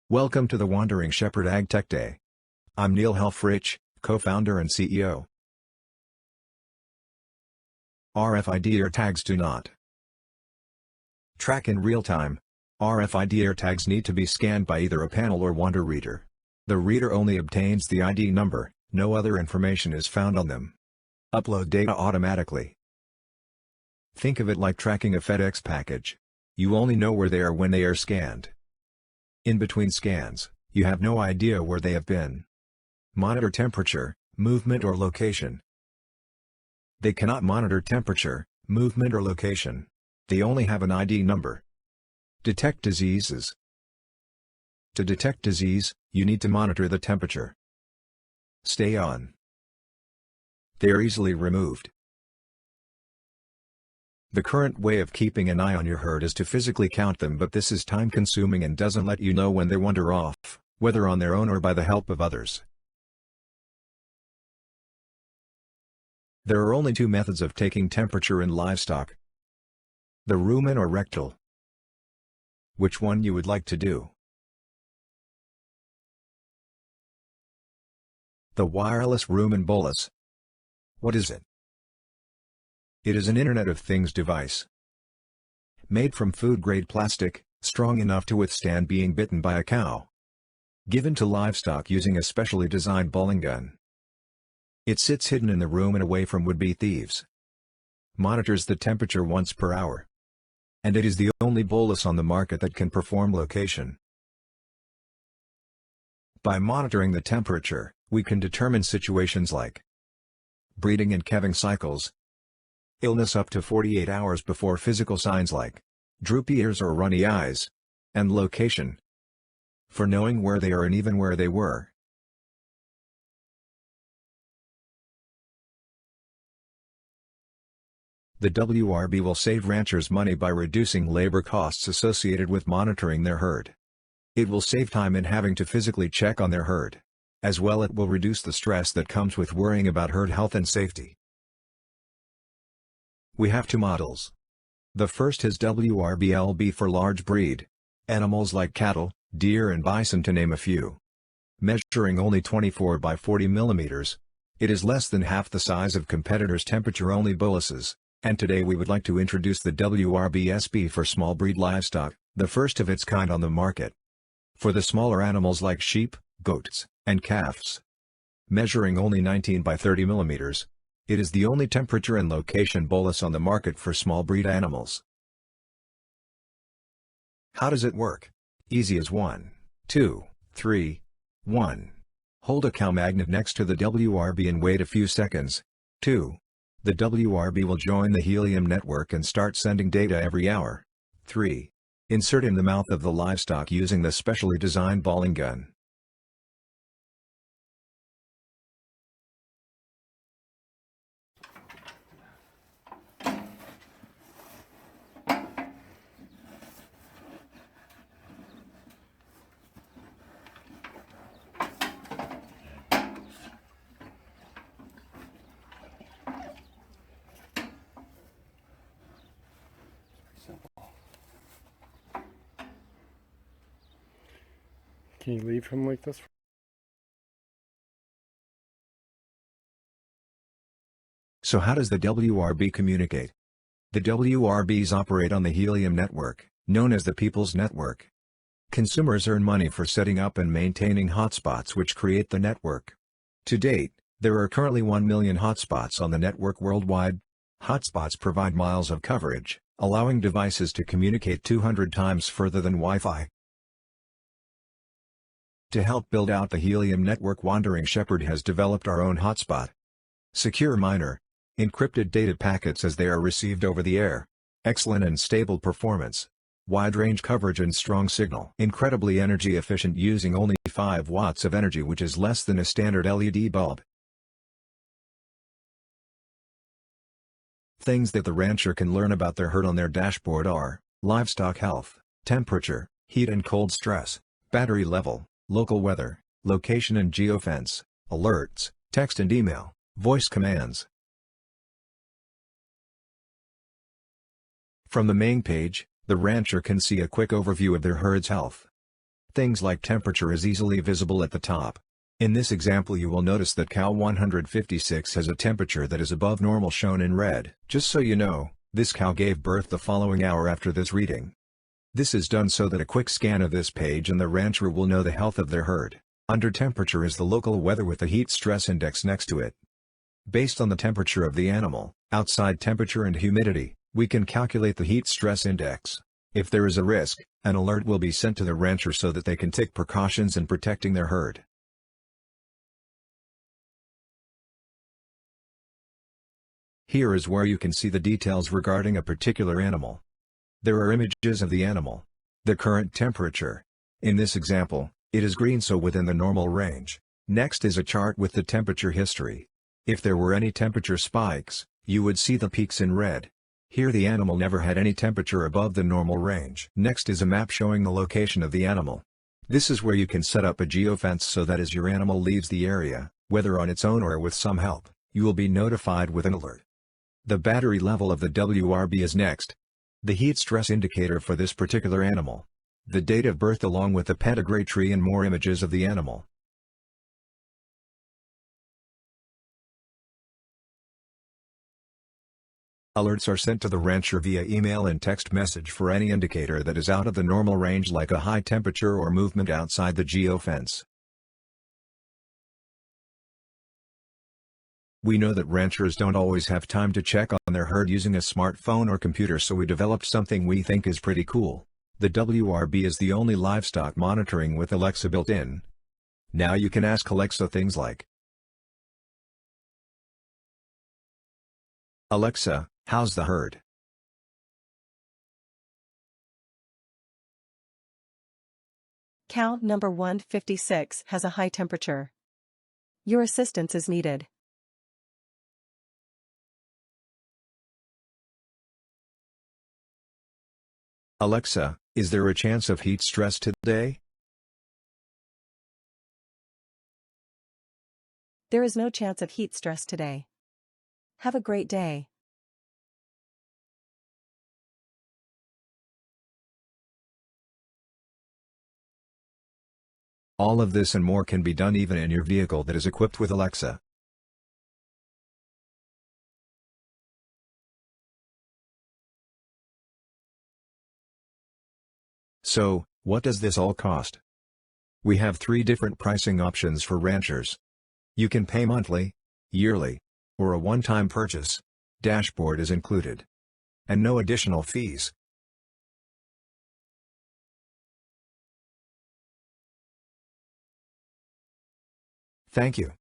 Welcome to the Wandering Shepherd AgTech Day. I'm Neil Helfrich, co-founder and CEO. RFID ear tags do not track in real time. RFID ear tags need to be scanned by either a panel or Wander reader. The reader only obtains the ID number, no other information is found on them. Upload data automatically. Think of it like tracking a FedEx package. You only know where they are when they are scanned. In between scans, you have no idea where they have been. Monitor temperature, movement or location. They cannot monitor temperature, movement or location. They only have an ID number. Detect diseases. To detect disease, you need to monitor the temperature. Stay on. They are easily removed. The current way of keeping an eye on your herd is to physically count them, but this is time-consuming and doesn't let you know when they wander off, whether on their own or by the help of others. There are only two methods of taking temperature in livestock: the rumen or rectal. Which one you would like to do? The wireless rumen bolus. What is it? It is an Internet of Things device. Made from food-grade plastic, strong enough to withstand being bitten by a cow. Given to livestock using a specially designed bowling gun. It sits hidden in the room and away from would-be thieves. Monitors the temperature once per hour. And it is the only bolus on the market that can perform location. By monitoring the temperature, we can determine situations like breeding and calving cycles, illness up to 48 hours before physical signs like droopy ears or runny eyes, and location. For knowing where they are and even where they were. The WRB will save ranchers money by reducing labor costs associated with monitoring their herd. It will save time in having to physically check on their herd. As well, it will reduce the stress that comes with worrying about herd health and safety. We have two models. The first is WRB-LB for large breed animals like cattle, deer and bison to name a few. Measuring only 24 by 40 millimeters, it is less than half the size of competitors' temperature-only boluses, and today we would like to introduce the WRB-SB for small breed livestock, the first of its kind on the market. For the smaller animals like sheep, goats, and calves. Measuring only 19 by 30 millimeters, it is the only temperature and location bolus on the market for small breed animals. How does it work? Easy as 1, 2, 3, 1. Hold a cow magnet next to the WRB and wait a few seconds. 2. The WRB will join the helium network and start sending data every hour. 3. Insert in the mouth of the livestock using the specially designed bowling gun. Can you leave him like this? So how does the WRB communicate? The WRBs operate on the helium network, known as the People's Network. Consumers earn money for setting up and maintaining hotspots which create the network. To date, there are currently 1 million hotspots on the network worldwide. Hotspots provide miles of coverage, allowing devices to communicate 200 times further than Wi-Fi. To help build out the helium network, Wandering Shepherd has developed our own hotspot. Secure miner. Encrypted data packets as they are received over the air. Excellent and stable performance. Wide range coverage and strong signal. Incredibly energy efficient, using only 5 watts of energy, which is less than a standard LED bulb. Things that the rancher can learn about their herd on their dashboard are livestock health, temperature, heat and cold stress, battery level, local weather, location and geofence, alerts, text and email, voice commands. From the main page, the rancher can see a quick overview of their herd's health. Things like temperature is easily visible at the top. In this example you will notice that cow 156 has a temperature that is above normal shown in red. Just so you know, this cow gave birth the following hour after this reading. This is done so that a quick scan of this page and the rancher will know the health of their herd. Under temperature is the local weather with the heat stress index next to it. Based on the temperature of the animal, outside temperature and humidity, we can calculate the heat stress index. If there is a risk, an alert will be sent to the rancher so that they can take precautions in protecting their herd. Here is where you can see the details regarding a particular animal. There are images of the animal. The current temperature. In this example, it is green, so within the normal range. Next is a chart with the temperature history. If there were any temperature spikes, you would see the peaks in red. Here the animal never had any temperature above the normal range. Next is a map showing the location of the animal. This is where you can set up a geofence so that as your animal leaves the area, whether on its own or with some help, you will be notified with an alert. The battery level of the WRB is next. The heat stress indicator for this particular animal. The date of birth along with the pedigree tree and more images of the animal. Alerts are sent to the rancher via email and text message for any indicator that is out of the normal range, like a high temperature or movement outside the geofence. We know that ranchers don't always have time to check on their herd using a smartphone or computer, so we developed something we think is pretty cool. The WRB is the only livestock monitoring with Alexa built in. Now you can ask Alexa things like, "Alexa, how's the herd?" Cow number 156 has a high temperature. Your assistance is needed. Alexa, is there a chance of heat stress today? There is no chance of heat stress today. Have a great day. All of this and more can be done even in your vehicle that is equipped with Alexa. So, what does this all cost? We have 3 different pricing options for ranchers. You can pay monthly, yearly, or a one-time purchase. Dashboard is included. And no additional fees. Thank you.